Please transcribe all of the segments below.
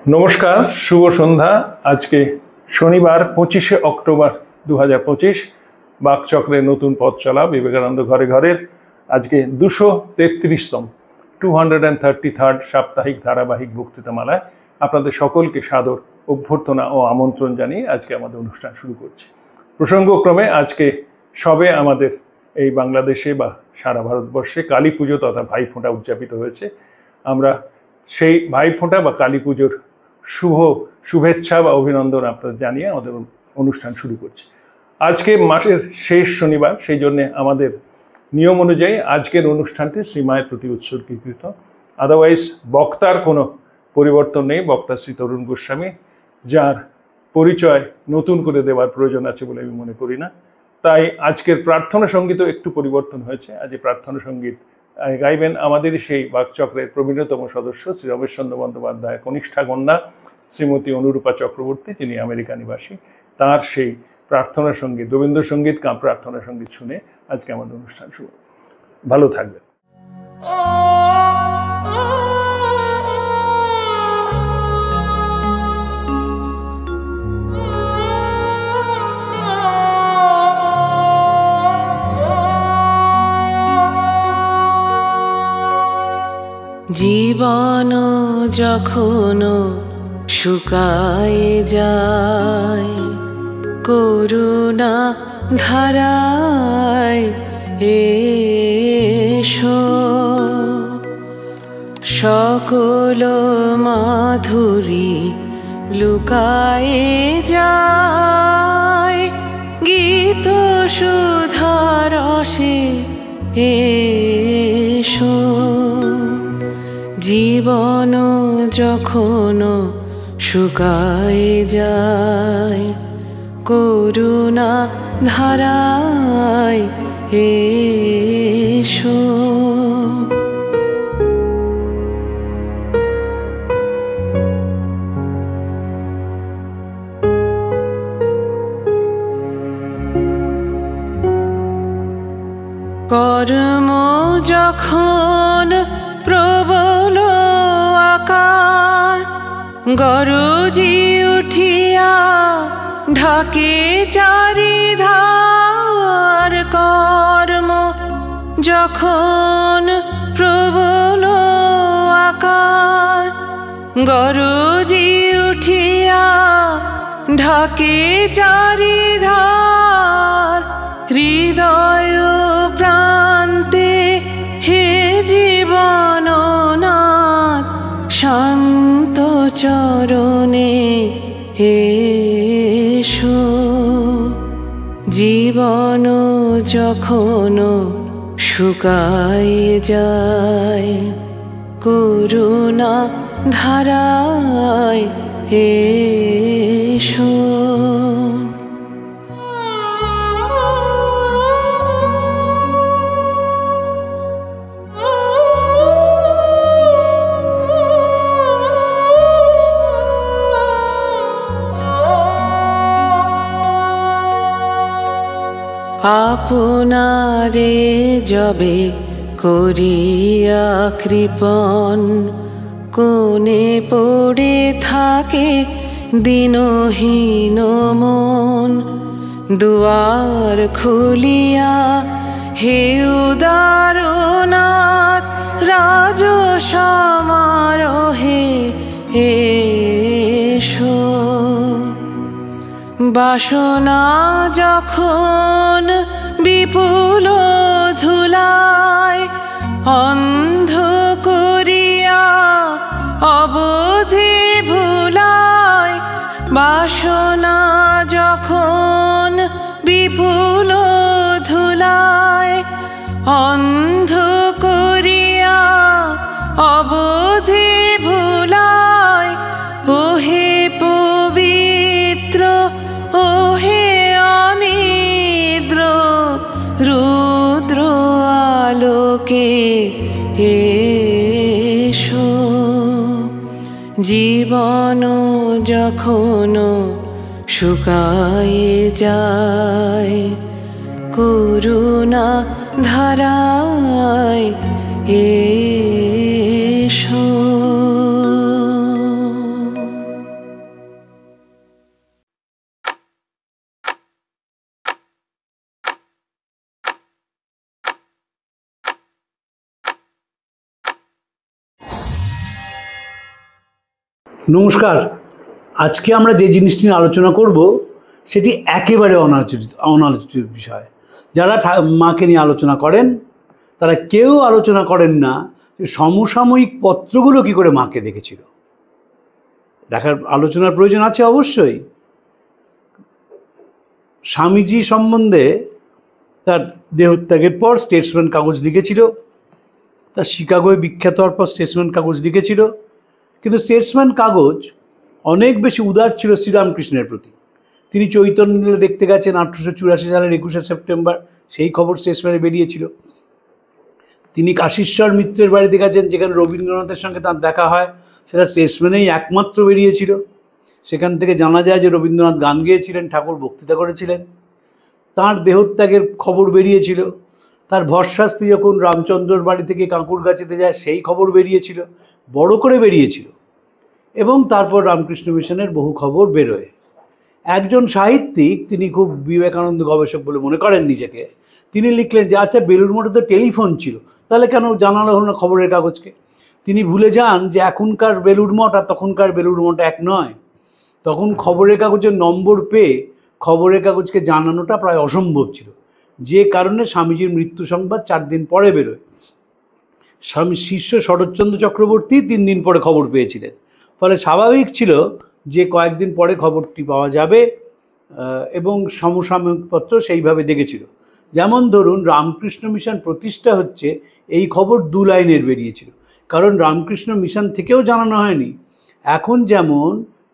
नमस्कार शुभ सन्ध्या। आज के शनिवार 25 अक्टोबर 2025 बाकचक्रे नतून पथ चला विवेकानंद घरे घरेर आज के 233तम 233rd साप्ताहिक धाराबाहिक बक्तृतामालाय आपनादेर सकलके सादर अभ्यर्थना और आमंत्रण जानिए आज के आमादेर अनुष्ठान शुरू करछि। प्रसंगक्रमे आज के सबे आमादेर এই বাংলাদেশে বা সারা ভারতবর্ষে কালী পুজো তথা ভাইফোঁটা উদযাপিত হয়েছে। আমরা সেই ভাইফোঁটা বা কালী পুজোর শুভেচ্ছা বা অভিনন্দন আপনাদের জানিয়ে আমাদের অনুষ্ঠান শুরু করছি। আজকে মাসের শেষ শনিবার, সেই জন্য আমাদের নিয়ম অনুযায়ী আজকের অনুষ্ঠানটি শ্রীমায়ের প্রতি উৎসর্গীকৃত। আদারওয়াইজ বক্তার কোনো পরিবর্তন নেই। বক্তা শ্রী তরুণ গোস্বামী, যার পরিচয় নতুন করে দেওয়ার প্রয়োজন আছে বলে আমি মনে করি না। তাই আজকের প্রার্থনা সঙ্গীতও একটু পরিবর্তন হয়েছে। আজ প্রার্থনা সঙ্গীত গাইবেন আমাদের সেই বাকচক্রের প্রবীণতম সদস্য শ্রী রমেশচন্দ্র বন্দ্যোপাধ্যায় কনিষ্ঠা কন্যা শ্রীমতী অনুরূপা চক্রবর্তী, যিনি আমেরিকা নিবাসী। তার সেই প্রার্থনা সঙ্গীত, রবীন্দ্রসঙ্গীত কাম প্রার্থনা সঙ্গীত শুনে আজকে আমাদের অনুষ্ঠান শুরু। ভালো থাকবেন। জীবন যখন শুকায়ে যায়, করুণা ধারায় এসো, সকল মাধুরী লুকায়ে যায়, গীত সুধারসে এসো। জীবন যখন শুকায়ে যায়, করুণা ধারায় এসো। কর্ম যখন প্রবল আকার, গরজি উঠিয়া ঢাকে চারিধার। কর্ম যখন প্রবল আকার, গরজি উঠিয়া ঢাকে চারিধার। হৃদয় প্রান্তে হে জীবন নাথ, শান্ত চরণে এসো। জীবন যখন শুকায়ে যায়, করুণা ধারায় এসো। আপনারে যবে করিয়া কৃপণ, কোণে পড়ে থাকে দিনহীন মন। দুয়ার খুলিয়া হে উদারনাথ, রাজ সমারোহে এসো। বাসনা যখন বিপুল ধুলায়, অন্ধ করিয়া অবধি ভুলায়। বাসনা যখন বিপুল ধুলায়, অন্ধ করিয়া অবধি ভুলায়। ওহে পবিত্র, ওহে অনিদ্র, রুদ্র আলোকে এসো। জীবন যখন শুকায়ে যায়, করুণা ধারায় এসো। নমস্কার। আজকে আমরা যে জিনিসটি নিয়ে আলোচনা করব সেটি একেবারে অনালোচিত বিষয়। যারা মাকে নিয়ে আলোচনা করেন তারা কেউ আলোচনা করেন না যে সমসাময়িক পত্রগুলো কি করে মাকে দেখেছিল। দেখার আলোচনার প্রয়োজন আছে অবশ্যই। স্বামীজি সম্বন্ধে তার দেহত্যাগের পর স্টেটসম্যান কাগজ লিখেছিল, তার শিকাগোয় বিখ্যাত হওয়ার পর স্টেটসম্যান কাগজ লিখেছিল। কিন্তু স্টেটসম্যান কাগজ অনেক বেশি উদার ছিল শ্রীরামকৃষ্ণের প্রতি। তিনি চৈতন্য দেখতে গেছেন 1884 সালের 21শে সেপ্টেম্বর, সেই খবর স্টেটসম্যানে বেরিয়েছিল। তিনি কাশীশ্বর মিত্রের বাড়িতে গেছেন, যেখানে রবীন্দ্রনাথের সঙ্গে তার দেখা হয়, সেটা স্টেটসম্যানেই একমাত্র বেরিয়েছিল। সেখান থেকে জানা যায় যে রবীন্দ্রনাথ গান গেয়েছিলেন, ঠাকুর বক্তৃতা করেছিলেন। তাঁর দেহত্যাগের খবর বেরিয়েছিল। তার ভরশাস্ত্রী যখন রামচন্দ্রর বাড়ি থেকে কাঁকুর গাছেতে যায়, সেই খবর বেরিয়েছিল, বড় করে বেরিয়েছিল। এবং তারপর রামকৃষ্ণ মিশনের বহু খবর বেরোয়। একজন সাহিত্যিক, তিনি খুব বিবেকানন্দ গবেষক বলে মনে করেন নিজেকে, তিনি লিখলেন যে আচ্ছা, বেলুড় মঠে তো টেলিফোন ছিল, তাহলে কেন জানানো হলো না খবরের কাগজকে? তিনি ভুলে যান যে এখনকার বেলুড় মঠ আর তখনকার বেলুড় মঠ এক নয়। তখন খবরের কাগজের নম্বর পেয়ে খবরের কাগজকে জানানোটা প্রায় অসম্ভব ছিল, যে কারণে স্বামীজির মৃত্যু সংবাদ 4 দিন পরে বেরোয়। শিষ্য শরৎচন্দ্র চক্রবর্তী 3 দিন পরে খবর পেয়েছিলেন। ফলে স্বাভাবিক ছিল যে কয়েকদিন পরে খবরটি পাওয়া যাবে, এবং সমসাময়িক পত্র সেইভাবে দেখেছিল। যেমন ধরুন, রামকৃষ্ণ মিশন প্রতিষ্ঠা হচ্ছে, এই খবর 2 লাইনের বেরিয়েছিল, কারণ রামকৃষ্ণ মিশন থেকেও জানানো হয়নি। এখন যেমন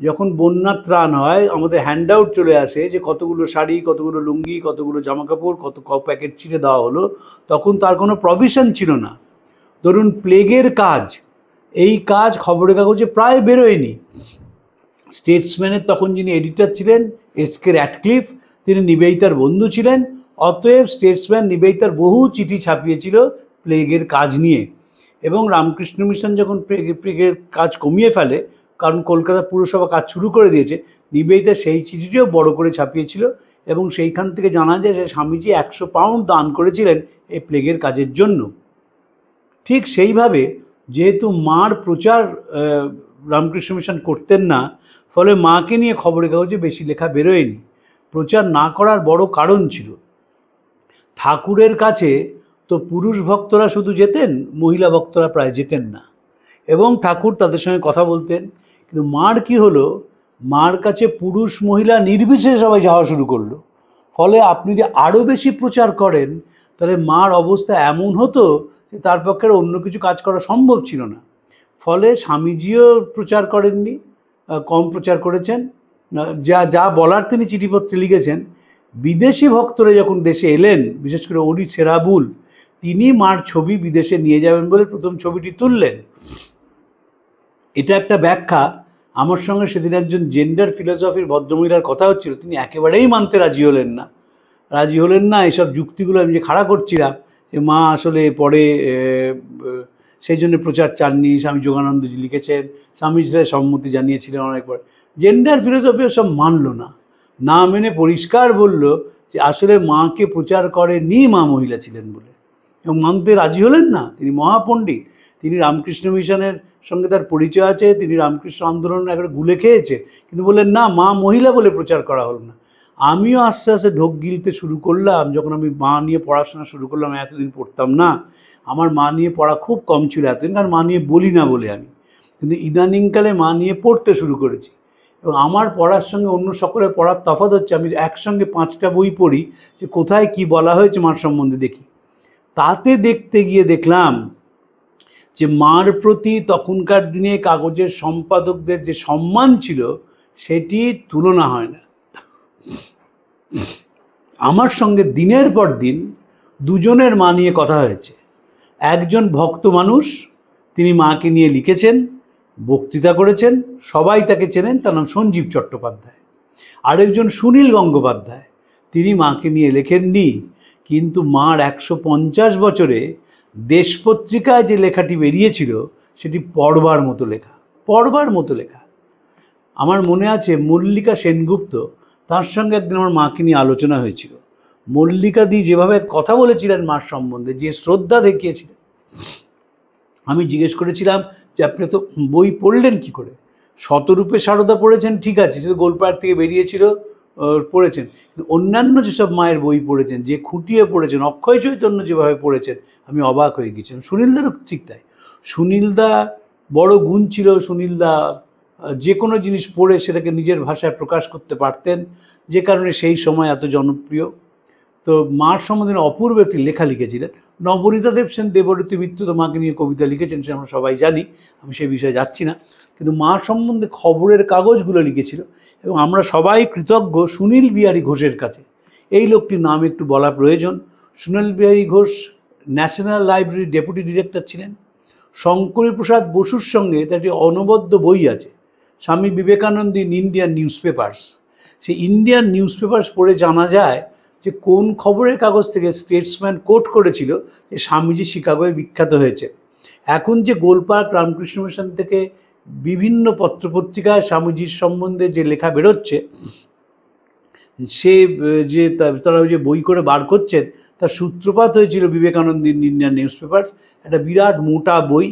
যখন বন্যা ত্রাণ হয়, আমাদের হ্যান্ডআউট চলে আসে যে কতগুলো শাড়ি, কতগুলো লুঙ্গি, কতগুলো জামাকাপড়, কত প্যাকেট ছিঁড়ে দেওয়া হলো, তখন তার কোনো প্রভিশন ছিল না। ধরুন প্লেগের কাজ, এই কাজ খবরের কাগজে প্রায় বেরোয়নি। স্টেটসম্যানের তখন যিনি এডিটর ছিলেন এসকে র্যাডক্লিফ, তিনি নিবেদিতার বন্ধু ছিলেন। অতএব স্টেটসম্যান নিবেদিতার বহু চিঠি ছাপিয়েছিল প্লেগের কাজ নিয়ে। এবং রামকৃষ্ণ মিশন যখন প্লেগের কাজ কমিয়ে ফেলে, কারণ কলকাতা পুরসভা কাজ শুরু করে দিয়েছে, নিবেদিতা সেই চিঠিটিও বড় করে ছাপিয়েছিল। এবং সেইখান থেকে জানা যায় যে স্বামীজি 100 পাউন্ড দান করেছিলেন এই প্লেগের কাজের জন্য। ঠিক সেইভাবে যেহেতু মার প্রচার রামকৃষ্ণ মিশন করতেন না, ফলে মাকে নিয়ে খবরের কাগজে বেশি লেখা বেরোয়নি। প্রচার না করার বড় কারণ ছিল, ঠাকুরের কাছে তো পুরুষ ভক্তরা শুধু যেতেন, মহিলা ভক্তরা প্রায় যেতেন না, এবং ঠাকুর তাদের সঙ্গে কথা বলতেন। কিন্তু মার কি হলো, মার কাছে পুরুষ মহিলা নির্বিশেষে সবাই যাওয়া শুরু করলো। ফলে আপনি যদি আরও বেশি প্রচার করেন, তাহলে মার অবস্থা এমন হতো যে তার পক্ষে অন্য কিছু কাজ করা সম্ভব ছিল না। ফলে স্বামীজিও প্রচার করেননি, কম প্রচার করেছেন। যা বলার তিনি চিঠিপত্রে লিখেছেন। বিদেশি ভক্তরা যখন দেশে এলেন, বিশেষ করে ওরি সেরাবুল, তিনি মার ছবি বিদেশে নিয়ে যাবেন বলে প্রথম ছবিটি তুললেন। এটা একটা ব্যাখ্যা। আমার সঙ্গে সেদিন একজন জেন্ডার ফিলোসফির ভদ্রমহিলার কথা হচ্ছিল, তিনি একেবারেই মানতে রাজি হলেন না। এইসব যুক্তিগুলো আমি যে খাড়া করছিলাম যে মা আসলে পরে সেই জন্য প্রচার চাননি, স্বামী যোগানন্দজি লিখেছেন, স্বামীজিরা সম্মতি জানিয়েছিলেন অনেক পরে। জেন্ডার ফিলোসফিও সব মানলো না মেনে পরিষ্কার বলল যে আসলে মাকে প্রচার করেনি, মা মহিলা ছিলেন বলে, এবং মানতে রাজি হলেন না। তিনি মহাপণ্ডিত, তিনি রামকৃষ্ণ মিশনের সঙ্গে তার পরিচয় আছে, তিনি রামকৃষ্ণ আন্দোলন একবার গুলে খেয়েছে, কিন্তু বললেন না, মা মহিলা বলে প্রচার করা হলো না। আমিও আস্তে আস্তে ঢোক গিলতে শুরু করলাম। যখন আমি মা নিয়ে পড়াশোনা শুরু করলাম, এতদিন পড়তাম না, আমার মা নিয়ে পড়া খুব কম ছিল এতদিন, কারণ মা নিয়ে বলি না বলে আমি। কিন্তু ইদানিংকালে মা নিয়ে পড়তে শুরু করেছি, এবং আমার পড়ার সঙ্গে অন্য সকলের পড়ার তফাৎ হচ্ছে, আমি একসঙ্গে 5টা বই পড়ি, যে কোথায় কি বলা হয়েছে মার সম্বন্ধে দেখি। তাতে দেখতে গিয়ে দেখলাম যে মার প্রতি তখনকার দিনে কাগজের সম্পাদকদের যে সম্মান ছিল, সেটির তুলনা হয় না। আমার সঙ্গে দিনের পর দিন 2জনের মা নিয়ে কথা হয়েছে। একজন ভক্ত মানুষ, তিনি মাকে নিয়ে লিখেছেন, বক্তৃতা করেছেন, সবাই তাকে চেনেন, তার নাম সঞ্জীব চট্টোপাধ্যায়। আরেকজন সুনীল গঙ্গোপাধ্যায়, তিনি মাকে নিয়ে লেখেননি, কিন্তু মার 150 বছরে দেশ পত্রিকায় যে লেখাটি বেরিয়েছিল, সেটি পড়বার মতো লেখা। আমার মনে আছে মল্লিকা সেনগুপ্ত, তার সঙ্গে একদিন আমার মাকে নিয়ে আলোচনা হয়েছিল। মল্লিকাদি যেভাবে কথা বলেছিলেন মার সম্বন্ধে, যে শ্রদ্ধা দেখিয়েছিলেন, আমি জিজ্ঞেস করেছিলাম যে আপনি তো বই পড়লেন কি করে? শতরূপে সারদা পড়েছেন, ঠিক আছে, সে তো গোলপাড় থেকে বেরিয়েছিল, পড়েছেন। কিন্তু অন্যান্য যেসব মায়ের বই পড়েছেন, যে খুঁটিয়ে পড়েছেন, অক্ষয় চৈতন্য যেভাবে পড়েছেন, আমি অবাক হয়ে গেছিলাম। সুনীলদারও ঠিক তাই। সুনীলদা বড় গুণ ছিল, সুনীলদা যে কোনো জিনিস পড়ে সেটাকে নিজের ভাষায় প্রকাশ করতে পারতেন, যে কারণে সেই সময় এত জনপ্রিয়। তো মার সম্বন্ধে অপূর্ব একটি লেখা লিখেছিলেন। নবনীতা দেব সেন দেবরতী মিত্র তো মাকে নিয়ে কবিতা লিখেছেন, সে আমরা সবাই জানি, আমি সেই বিষয়ে যাচ্ছি না। কিন্তু মার সম্বন্ধে খবরের কাগজগুলো লিখেছিল, এবং আমরা সবাই কৃতজ্ঞ সুনীল বিহারী ঘোষের কাছে। এই লোকটির নাম একটু বলা প্রয়োজন। সুনীল বিহারী ঘোষ ন্যাশনাল লাইব্রেরির ডেপুটি ডিরেক্টর ছিলেন। শঙ্করী প্রসাদ বসুর সঙ্গে তার একটি অনবদ্য বই আছে, Swami Vivekananda in Indian news papers. সেই ইন্ডিয়ান নিউজ পেপার্স পড়ে জানা যায় যে কোন খবরের কাগজ থেকে স্টেটসম্যান কোট করেছিল যে স্বামীজি শিকাগোয় বিখ্যাত হয়েছে। এখন যে গোলপার্ক রামকৃষ্ণ মিশন থেকে বিভিন্ন পত্রপত্রিকায় স্বামীজির সম্বন্ধে যে লেখা বেরোচ্ছে, সে যে তারা যে বই করে বার করছেন, তার সূত্রপাত হয়েছিল বিবেকানন্দ ইন্ডিয়ান নিউজ পেপার্স, একটা বিরাট মোটা বই।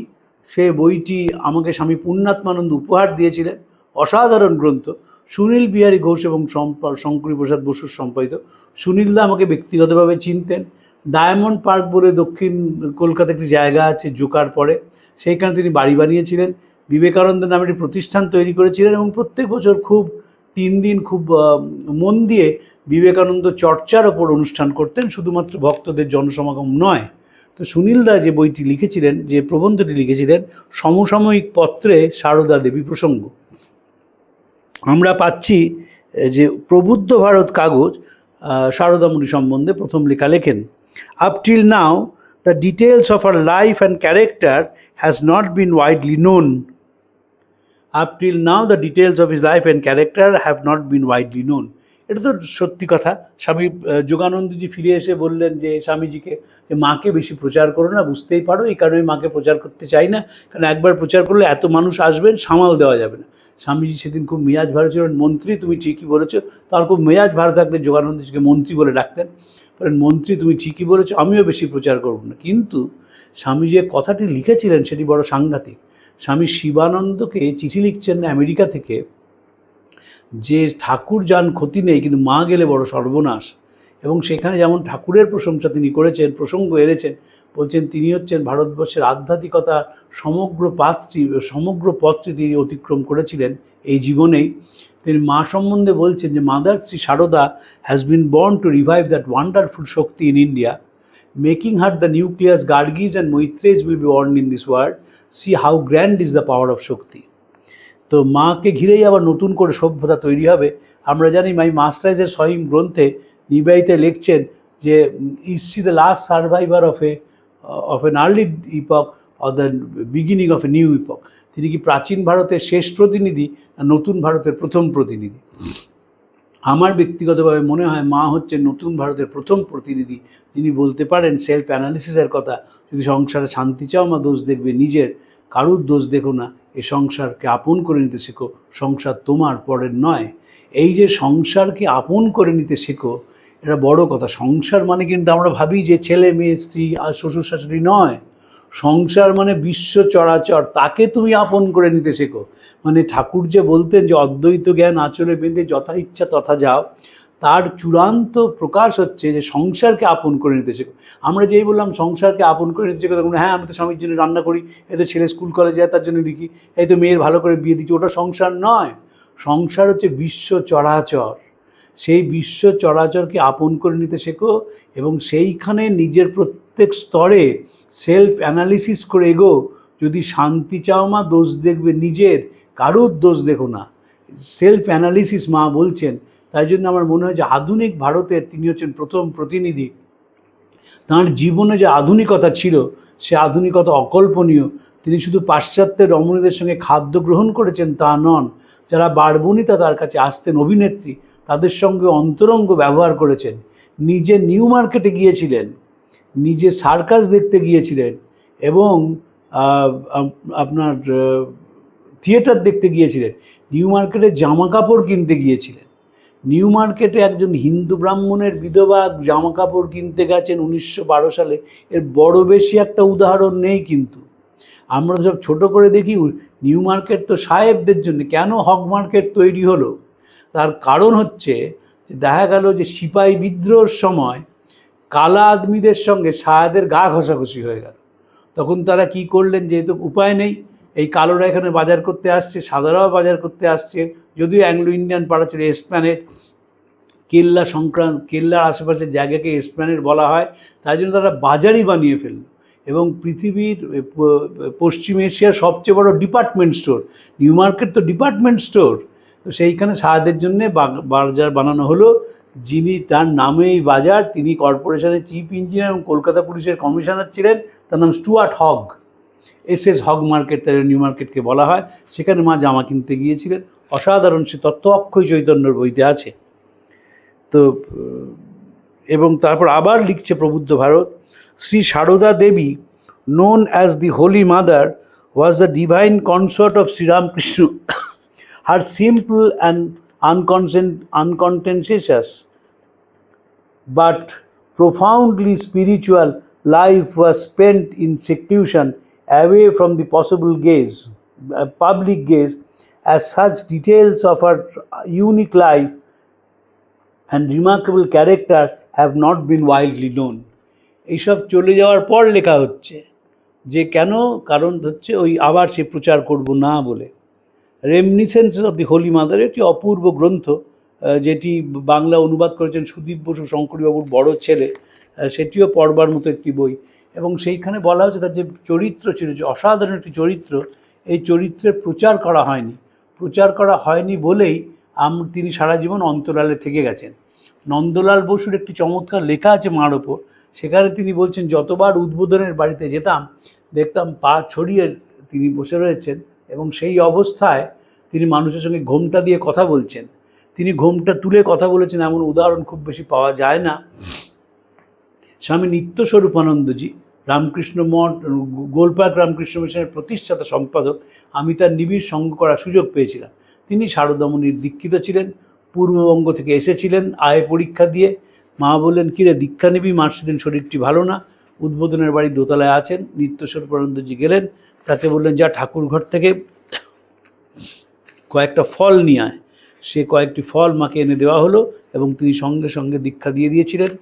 সে বইটি আমাকে স্বামী পুণ্যাত্মানন্দ উপহার দিয়েছিলেন, অসাধারণ গ্রন্থ, সুনীল বিহারী ঘোষ এবং শঙ্করী প্রসাদ বসুর সম্পাদিত। সুনীলদা আমাকে ব্যক্তিগতভাবে চিনতেন। ডায়মন্ড পার্ক বলে দক্ষিণ কলকাতা একটি জায়গা আছে জোকার পরে, সেইখানে তিনি বাড়ি বানিয়েছিলেন, বিবেকানন্দ নামে একটি প্রতিষ্ঠান তৈরি করেছিলেন, এবং প্রত্যেক বছর খুব 3 দিন খুব মন দিয়ে বিবেকানন্দ চর্চার ওপর অনুষ্ঠান করতেন, শুধুমাত্র ভক্তদের জনসমাগম নয়। তো সুনীলদা যে বইটি লিখেছিলেন, যে প্রবন্ধটি লিখেছিলেন, সমসাময়িক পত্রে সারদা দেবী প্রসঙ্গ, আমরা পাচ্ছি যে প্রবুদ্ধ ভারত কাগজ সারদামণি সম্বন্ধে প্রথম লেখা লেখেন। Up till now the details of her life and character has not been widely known. Up till now the details of his life and character have not been widely known. এটা তো সত্যি কথা। স্বামী যোগানন্দজি ফিরে এসে বললেন যে স্বামীজিকে, যে মাকে বেশি প্রচার করো না, বুঝতেই পারো, এই কারণে মাকে প্রচার করতে চাই না, কারণ একবার প্রচার করলে এত মানুষ আসবেন, সামাল দেওয়া যাবে না। স্বামীজি সেদিন খুব মেজাজ ভালো ছিলেন। মন্ত্রী, তুমি ঠিকই বলেছো। তার খুব মেজাজ ভালো থাকলে যোগানন্দজিকে মন্ত্রী বলে ডাকতেন, বলেন মন্ত্রী তুমি ঠিকই বলেছো, আমিও বেশি প্রচার করব না। কিন্তু স্বামীজি যে কথাটি লিখেছিলেন সেটি বড় সাংঘাতিক। স্বামী শিবানন্দকে চিঠি লিখছেন আমেরিকা থেকে, যে ঠাকুর যান ক্ষতি নেই, কিন্তু মা গেলে বড় সর্বনাশ। এবং সেখানে যেমন ঠাকুরের প্রশংসা তিনি করেছেন, প্রসঙ্গ এনেছেন, বলছেন তিনি হচ্ছেন ভারতবর্ষের আধ্যাত্মিকতা সমগ্র পথটি তিনি অতিক্রম করেছিলেন এই জীবনেই। তিনি মা সম্বন্ধে বলছেন যে mother Shri Sarada has been born to revive that wonderful shakti in India, making her the nucleus Gargis and Maitreyis will be born in this world, see how grand is the power of shakti. তো মাকে ঘিরেই আবার নতুন করে সভ্যতা তৈরি হবে। আমরা জানি মাই মাস্টার্সের স্বয়ং গ্রন্থে নিবাইতে লিখছেন যে is she the last survivor of an early epoch or the beginning of a new epoch. তিনি কি প্রাচীন ভারতের শেষ প্রতিনিধি না নতুন ভারতের প্রথম প্রতিনিধি? আমার ব্যক্তিগতভাবে মনে হয় মা হচ্ছেন নতুন ভারতের প্রথম প্রতিনিধি, যিনি বলতে পারেন সেলফ অ্যানালিসিসের কথা। যদি সংসারে শান্তি চাও মা, দোষ দেখবে নিজের, কারুর দোষ দেখো না, এ সংসারকে আপন করে নিতে শেখো, সংসার তোমার পরের নয়। এই যে সংসারকে আপন করে নিতে শেখো, এটা বড় কথা। সংসার মানে কিন্তু আমরা ভাবি যে ছেলে মেয়ে স্ত্রী আর শ্বশুর শাশুড়ি নয়। সংসার মানে বিশ্ব চরাচর, তাকে তুমি আপন করে নিতে শেখো। মানে ঠাকুর যে বলতেন যে অদ্বৈত জ্ঞান আঁচলে বেঁধে যথা ইচ্ছা তথা যাও, তার চূড়ান্ত প্রকাশ হচ্ছে যে সংসারকে আপন করে নিতে শেখো। আমরা যেই বললাম সংসারকে আপন করে নিতে শেখো, তখন হ্যাঁ আমি তো স্বামীর জন্য রান্না করি, এই তো ছেলে স্কুল কলেজে যায় তার জন্য লিখি, এই তো মেয়ের ভালো করে বিয়ে দিচ্ছি, ওটা সংসার নয়। সংসার হচ্ছে বিশ্ব চরাচর। সেই বিশ্ব চরাচরকে আপন করে নিতে শেখো, এবং সেইখানে নিজের প্রত্যেক স্তরে সেলফ অ্যানালিসিস করে এগো। যদি শান্তি চাও মা, দোষ দেখবে নিজের, কারুর দোষ দেখো না। সেলফ অ্যানালিসিস মা বলছেন। তাই জন্য আমার মনে হয় যে আধুনিক ভারতের তিনি হচ্ছেন প্রথম প্রতিনিধি। তাঁর জীবনে যে আধুনিকতা ছিল, সে আধুনিকতা অকল্পনীয়। তিনি শুধু পাশ্চাত্যের রমণীদের সঙ্গে খাদ্য গ্রহণ করেছেন তা নন, যারা বারবনিতা তার কাছে আসতেন অভিনেত্রী, তাদের সঙ্গে অন্তরঙ্গ ব্যবহার করেছেন। নিজে নিউ মার্কেটে গিয়েছিলেন, নিজে সার্কাস দেখতে গিয়েছিলেন, এবং আপনার থিয়েটার দেখতে গিয়েছিলেন। নিউ মার্কেটে জামা কাপড় কিনতে গিয়েছিলেন। নিউ মার্কেটে একজন হিন্দু ব্রাহ্মণের বিধবা জামা কাপড় কিনতে গেছেন 1912 সালে। এর বড় বেশি একটা উদাহরণ নেই। কিন্তু আমরা তো সব ছোটো করে দেখি নিউ মার্কেট তো সাহেবদের জন্য, কেন হক মার্কেট তৈরি হলো? তার কারণ হচ্ছে যে দেখা গেল যে সিপাহী বিদ্রোহের সময় কালা আদমিদের সঙ্গে সাহেদের গা ঘষাঘষি হয়ে গেল। তখন তারা কি করলেন, যেহেতু উপায় নেই, এই কালোরা এখানে বাজার করতে আসছে, সাদারাও বাজার করতে আসছে, যদিও অ্যাংলো ইন্ডিয়ান পাড়া ছিল, এসপ্ল্যানেড, কেল্লার আশেপাশের জায়গাকে এসপ্ল্যানেড বলা হয়, তাই জন্য তারা বাজারই বানিয়ে ফেলল। এবং পৃথিবীর পশ্চিম এশিয়ার সবচেয়ে বড় ডিপার্টমেন্ট স্টোর নিউ মার্কেট তো ডিপার্টমেন্ট স্টোর, তো সেইখানে সাহায্যের জন্যে বাজার বানানো হলো। যিনি তার নামে এই বাজার, তিনি কর্পোরেশনের চিফ ইঞ্জিনিয়ার এবং কলকাতা পুলিশের কমিশনার ছিলেন, তার নাম Stuart Hogg. S Hogg market তাই নিউ মার্কেটকে বলা হয়। সেখানে মা জামা কিনতে গিয়েছিলেন। অসাধারণ সে তথ্য অক্ষয় চৈতন্যর বইতে আছে। তো এবং তারপর আবার লিখছে প্রবুদ্ধ Bharat, Shri Sarada Devi, known as the Holy Mother, was the divine consort of Sri Ramakrishna. Her simple and uncontentious but profoundly spiritual life was spent in seclusion, away from the public gaze, as such details of her unique life and remarkable character have not been widely known. এইসব চলে যাওয়ার পর লেখা হচ্ছে যে কেন, কারণ হচ্ছে ওই আবার সে প্রচার করব না বলে। রেমনিসেন্সেস অফ দি হোলি মাদার একটি অপূর্ব গ্রন্থ, যেটি বাংলা অনুবাদ করেছেন সুদীপ বসু, শঙ্করীবাবুর বড় ছেলে, সেটিও পড়বার মতো একটি বই। এবং সেইখানে বলা হচ্ছে তার যে চরিত্র ছিল, যে অসাধারণ একটি চরিত্র, এই চরিত্রের প্রচার করা হয়নি বলেই তিনি সারা জীবন অন্তরালে থেকে গেছেন। নন্দলাল বসুর একটি চমৎকার লেখা আছে মার ওপর, সেখানে তিনি বলছেন, যতবার উদ্বোধনের বাড়িতে যেতাম দেখতাম পা ছড়িয়ে তিনি বসে রয়েছেন এবং সেই অবস্থায় তিনি মানুষের সঙ্গে ঘোমটা দিয়ে কথা বলছেন। তিনি ঘোমটা তুলে কথা বলেছেন এমন উদাহরণ খুব বেশি পাওয়া যায় না। স্বামী নিত্যস্বরূপানন্দজি, রামকৃষ্ণ মঠ, গোলপার্ক রামকৃষ্ণ মিশনের প্রতিষ্ঠাতা সম্পাদক, আমি তার নিবিড় সঙ্গ করার সুযোগ পেয়েছিলাম। তিনি শারদামণির দীক্ষিত ছিলেন, পূর্ববঙ্গ থেকে এসেছিলেন আয় পরীক্ষা দিয়ে। মা বললেন, কিরে দীক্ষা নিবি? মার সেদিন শরীরটি ভালো না, উদ্বোধনের বাড়ি দোতলায় আছেন। নিত্যস্বরূপানন্দজি গেলেন, তাকে বললেন, যা ঠাকুর ঘর থেকে কয়েকটা ফল নিয়ে আয়। সে কয়েকটি ফল মাকে এনে দেওয়া হলো এবং তিনি সঙ্গে সঙ্গে দীক্ষা দিয়ে দিয়েছিলেন।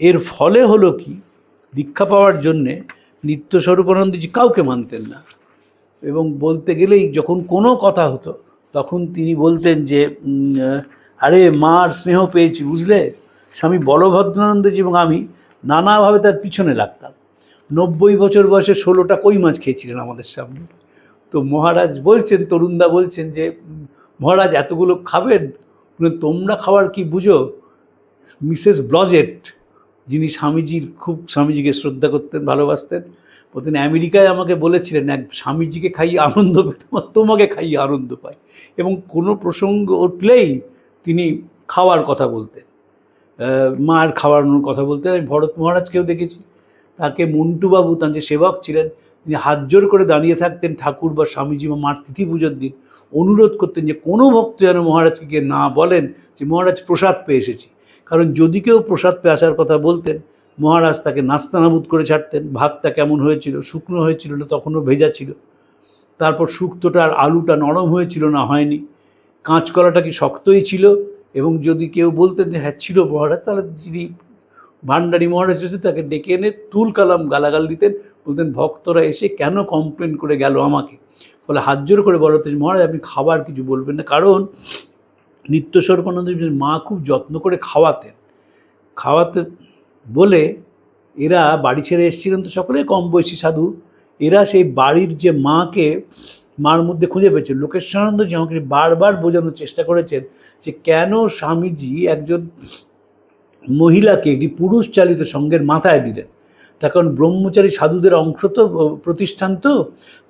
এর ফলে হলো কি, দীক্ষা পাওয়ার জন্যে নিত্যস্বরূপানন্দজি কাউকে মানতেন না, এবং বলতে গেলেই যখন কোনো কথা হতো তখন তিনি বলতেন যে আরে মার স্নেহ পেয়েছি বুঝলে। স্বামী বলভদ্রানন্দজি এবং আমি নানাভাবে তার পিছনে লাগতাম। 90 বছর বয়সে 16টা কই মাছ খেয়েছিলেন আমাদের সামনে। তো মহারাজ বলছেন, তরুণদা বলছেন যে মহারাজ এতগুলো খাবেন? তোমরা খাবার কি বুঝো? মিসেস ব্লজেট, যিনি স্বামীজিকে শ্রদ্ধা করতেন, ভালোবাসতেন, বলতেন আমেরিকায় আমাকে বলেছিলেন, এক স্বামীজিকে খাইয়ে আনন্দ পেতাম, তোমাকে খাইয়ে আনন্দ পাই। এবং কোনো প্রসঙ্গ উঠলেই তিনি খাওয়ার কথা বলতেন, মার খাওয়ানোর কথা বলতেন। আমি ভরত মহারাজকেও দেখেছি, তাকে মন্টুবাবু তার যে সেবক ছিলেন, তিনি হাত জোর করে দাঁড়িয়ে থাকতেন ঠাকুর বা স্বামীজি বা মার তিথি পুজোর দিন, অনুরোধ করতেন যে কোনো ভক্ত যেন মহারাজকে গিয়ে না বলেন যে মহারাজ প্রসাদ পেয়ে এসেছি। কারণ যদি কেউ প্রসাদ পেয়ে আসার কথা বলতেন, মহারাজ তাকে নাস্তানাবুদ করে ছাড়তেন। ভাতটা কেমন হয়েছিল, শুকনো হয়েছিল না তখনও ভেজা ছিল, তারপর শুক্তোটা আর আলুটা নরম হয়েছিল না হয়নি, কাঁচকলাটা কি শক্তই ছিল। এবং যদি কেউ বলতেন যে হ্যাঁ ছিল মহারাজ, তাহলে যিনি ভান্ডারী মহারাজ হয়েছে তাকে ডেকে এনে তুল কালাম গালাগাল দিতেন, বলতেন ভক্তরা এসে কেন কমপ্লেন করে গেল আমাকে। ফলে হাত জোর করে বলতেন মহারাজ আপনি খাবার কিছু বলবেন না। কারণ নিত্যস্বরূপানন্দের মা খুব যত্ন করে খাওয়াতে বলে এরা বাড়ি ছেড়ে এসেছিলেন, তো সকলে কম বয়সী সাধু, এরা সেই বাড়ির যে মার মধ্যে খুঁজে পেয়েছে। লোকেশ্বরানন্দজি আমাকে বারবার বোঝানোর চেষ্টা করেছেন যে কেন স্বামীজি একজন মহিলাকে একটি পুরুষ চালিত সঙ্গের মাথায় দিলেন। তার কারণ ব্রহ্মচারী সাধুদের অংশ তো, প্রতিষ্ঠান তো,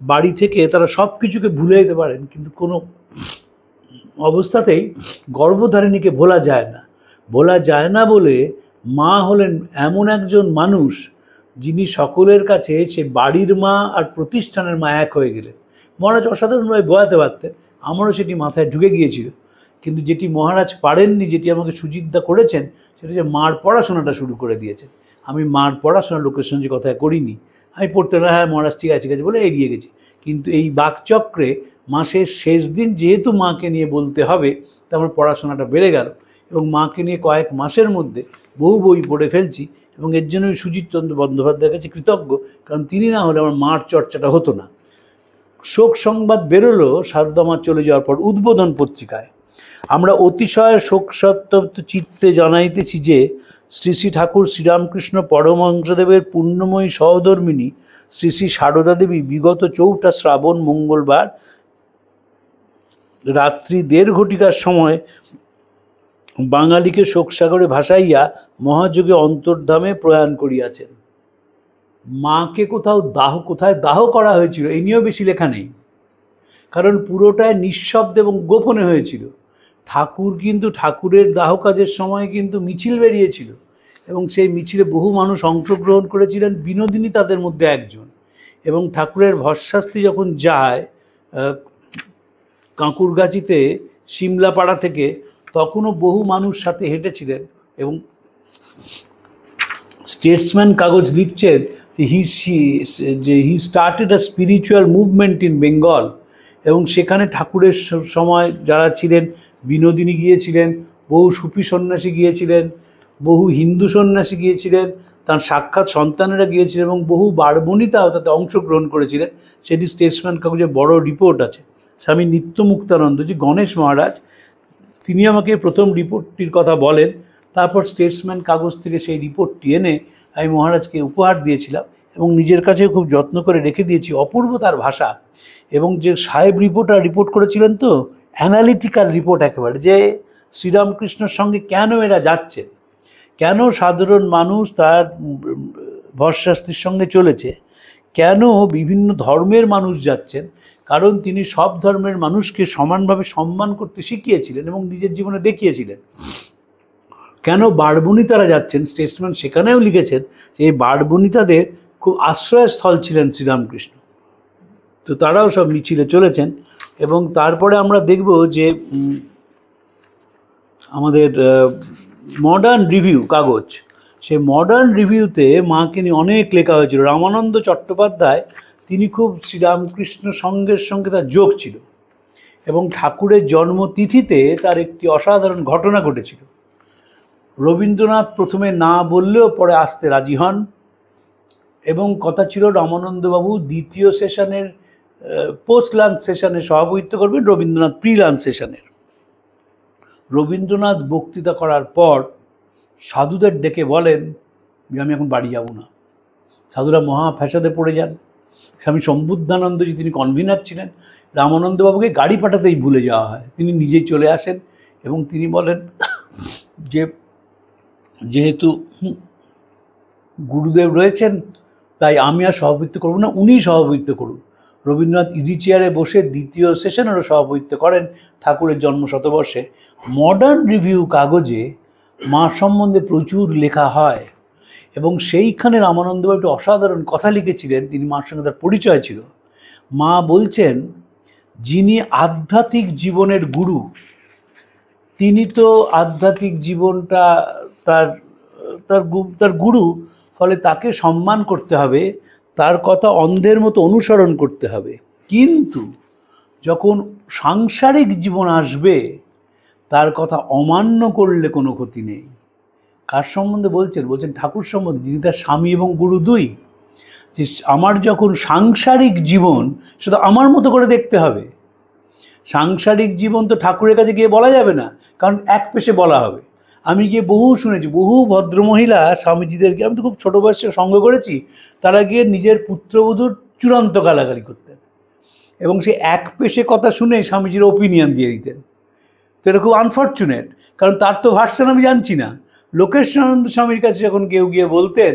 বাড়ি থেকে তারা সব কিছুকে ভুলে যেতে পারেন, কিন্তু কোনো অবস্থাতেই গর্ভধারিণীকে ভোলা যায় না বলে মা হলেন এমন একজন মানুষ যিনি সকলের কাছে সে বাড়ির মা আর প্রতিষ্ঠানের মা এক হয়ে গেলেন। মহারাজ অসাধারণভাবে বোঝাতে পারতেন, আমারও সেটি মাথায় ঢুকে গিয়েছিল। কিন্তু যেটি মহারাজ পারেননি, যেটি আমাকে সুজিতদা করেছেন, সেটা হচ্ছে মার পড়াশোনাটা শুরু করে দিয়েছেন। আমি মার পড়াশোনা লোকের সঙ্গে কথায় করিনি, আমি পড়তে না, হ্যাঁ মহারাজ ঠিক আছে ঠিক আছে বলে এড়িয়ে গেছি। কিন্তু এই বাকচক্রে মাসের শেষ দিন যেহেতু মাকে নিয়ে বলতে হবে, তারপর পড়াশোনাটা বেড়ে গেল এবং মাকে নিয়ে কয়েক মাসের মধ্যে বহু বই পড়ে ফেলছি এবং এর জন্য আমি সুজিত চন্দ্র বন্দ্যোপাধ্যায়ের কাছে কৃতজ্ঞ, কারণ তিনি না হলে আমার মার চর্চাটা হতো না। শোক সংবাদ বেরোলো সারদামা চলে যাওয়ার পর উদ্বোধন পত্রিকায়। আমরা অতিশয় শোকসন্তপ্ত চিত্তে জানাইতেছি যে শ্রী শ্রী ঠাকুর শ্রীরামকৃষ্ণ পরমহংসদেবের পুণ্যময়ী সহধর্মিণী শ্রী শ্রী সারদা দেবী বিগত 4 শ্রাবণ মঙ্গলবার রাত্রি 1:30 ঘটিকার সময় বাঙালিকে শোকসাগরে ভাসাইয়া মহাযোগে অন্তর্ধামে প্রয়াণ করিয়াছেন। মাকে কোথায় দাহ করা হয়েছিল এই নিয়েও বেশি লেখা নেই, কারণ পুরোটাই নিঃশব্দ এবং গোপনে হয়েছিল। ঠাকুর কিন্তু ঠাকুরের দাহ কাজের সময় কিন্তু মিছিল বেরিয়েছিল এবং সেই মিছিলে বহু মানুষ অংশগ্রহণ করেছিলেন, বিনোদিনী তাদের মধ্যে একজন। এবং ঠাকুরের ভস্মাস্থি যখন যায় কাঁকুরগাছিতে সিমলাপাড়া থেকে, তখনও বহু মানুষ সাথে হেঁটেছিলেন। এবং স্টেটসম্যান কাগজ লিখছেন যে he started a spiritual movement in Bengal. এবং সেখানে ঠাকুরের সময় যারা ছিলেন, বিনোদিনী গিয়েছিলেন, বহু সুফি সন্ন্যাসী গিয়েছিলেন, বহু হিন্দু সন্ন্যাসী গিয়েছিলেন, তার সাক্ষাৎ সন্তানেরা গিয়েছিলেন এবং বহু বারবণিতাও তাতে অংশগ্রহণ করেছিলেন। সেটি স্টেটসম্যান কাগজে বড় রিপোর্ট আছে। স্বামী নিত্যমুক্তানন্দজি গণেশ মহারাজ তিনি আমাকে প্রথম রিপোর্টটির কথা বলেন, তারপর স্টেটসম্যান কাগজ থেকে সেই রিপোর্টটি এনে আমি মহারাজকে উপহার দিয়েছিলাম এবং নিজের কাছে খুব যত্ন করে রেখে দিয়েছি। অপূর্ব তার ভাষা। এবং যে সাহেব রিপোর্ট করেছিলেন, তো অ্যানালিটিক্যাল রিপোর্ট একেবারে, যে শ্রীরামকৃষ্ণর সঙ্গে কেন এরা যাচ্ছে, কেন সাধারণ মানুষ তার ভস্মাস্থির সঙ্গে চলেছে, কেন বিভিন্ন ধর্মের মানুষ যাচ্ছেন, কারণ তিনি সব ধর্মের মানুষকে সমানভাবে সম্মান করতে শিখিয়েছিলেন এবং নিজের জীবনে দেখিয়েছিলেন। কেন বারবণিতারা যাচ্ছেন, স্টেটসম্যান সেখানেও লিখেছেন যে এই বারবণিতাদের খুব আশ্রয়স্থল ছিলেন শ্রীরামকৃষ্ণ। তো তারাও সব মিছিলে চলেছেন। এবং তারপরে আমরা দেখব যে আমাদের মডার্ন রিভিউ কাগজ, সেই মডার্ন রিভিউতে মাকে নিয়ে অনেক লেখা হয়েছিল। রামানন্দ চট্টোপাধ্যায় তিনি খুব শ্রীরামকৃষ্ণ সঙ্গের সঙ্গে তার যোগ ছিল এবং ঠাকুরের জন্মতিথিতে তার একটি অসাধারণ ঘটনা ঘটেছিল। রবীন্দ্রনাথ প্রথমে না বললেও পরে আসতে রাজি হন এবং কথা ছিল রামানন্দবাবু দ্বিতীয় সেশনের পোস্ট লাঞ্চ সেশনে সভাপতিত্ব করবেন, রবীন্দ্রনাথ প্রি লাঞ্চ সেশনের। রবীন্দ্রনাথ বক্তৃতা করার পর সাধুদের ডেকে বলেন যে আমি এখন বাড়ি যাব না। সাধুরা মহা ফ্যাসাদে পড়ে যান। স্বামী সম্বুদ্ধানন্দজি তিনি কনভিনার ছিলেন, রামানন্দবাবুকে গাড়ি পাঠাতেই ভুলে যাওয়া হয়, তিনি নিজেই চলে আসেন এবং তিনি বলেন যে যেহেতু গুরুদেব রয়েছেন তাই আমি আর সভাপতিত্ব করব না, উনিই সভাপতিত্ব করুন। রবীন্দ্রনাথ ইজি চেয়ারে বসে দ্বিতীয় সেশনেরও সভাপতিত্ব করেন ঠাকুরের জন্ম শতবর্ষে। মডার্ন রিভিউ কাগজে মা সম্বন্ধে প্রচুর লেখা হয় এবং সেইখানে রামানন্দবাবু একটি অসাধারণ কথা লিখেছিলেন। তিনি মার সঙ্গে তার পরিচয় ছিল। মা বলছেন যিনি আধ্যাত্মিক জীবনের গুরু, তিনি তো আধ্যাত্মিক জীবনটা তার গুরু, ফলে তাকে সম্মান করতে হবে, তার কথা অন্ধের মতো অনুসরণ করতে হবে। কিন্তু যখন সাংসারিক জীবন আসবে তার কথা অমান্য করলে কোনো ক্ষতি নেই। কার সম্বন্ধে বলছেন ঠাকুর সম্বন্ধে, যিনি তার স্বামী এবং গুরু দুই। যে আমার যখন সাংসারিক জীবন সেটা আমার মতো করে দেখতে হবে। সাংসারিক জীবন তো ঠাকুরের কাছে গিয়ে বলা যাবে না, কারণ এক পেশে বলা হবে। আমি গিয়ে বহু শুনেছি, বহু ভদ্রমহিলা স্বামীজিদেরকে, আমি তো খুব ছোটো বয়সে সঙ্গ করেছি, তারা গিয়ে নিজের পুত্রবধূর চূড়ান্ত গালাগালি করতেন এবং সে এক পেশে কথা শুনে স্বামীজির ওপিনিয়ন দিয়ে দিতেন। তো এটা খুব আনফর্চুনেট, কারণ তার তো ভার্সন আমি জানছি না। লোকেশানন্দ স্বামীর কাছে যখন কেউ গিয়ে বলতেন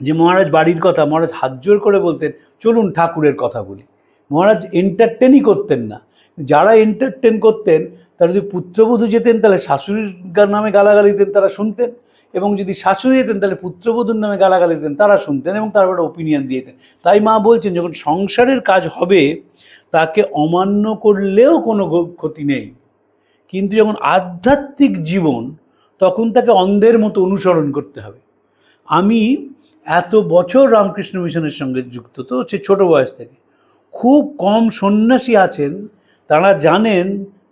যে মহারাজ বাড়ির কথা, মহারাজ হাত জোর করে বলতেন চলুন ঠাকুরের কথা বলি। মহারাজ এন্টারটেনই করতেন না। যারা এন্টারটেন করতেন তারা যদি পুত্রবধূ যেতেন তাহলে শাশুড়ির নামে গালাগালি দিতেন, তারা শুনতেন, এবং যদি শাশুড়ি যেতেন তাহলে পুত্রবধূর নামে গালাগালি দিতেন, তারা শুনতেন এবং তারপরে ওপিনিয়ন দিতেন। তাই মা বলছেন যখন সংসারের কাজ হবে তাকে অমান্য করলেও কোনো ক্ষতি নেই, কিন্তু যখন আধ্যাত্মিক জীবন তখন তাকে অন্ধের মতো অনুসরণ করতে হবে। আমি এত বছর রামকৃষ্ণ মিশনের সঙ্গে যুক্ত, তো সে ছোটো বয়স থেকে। খুব কম সন্ন্যাসী আছেন তারা জানেন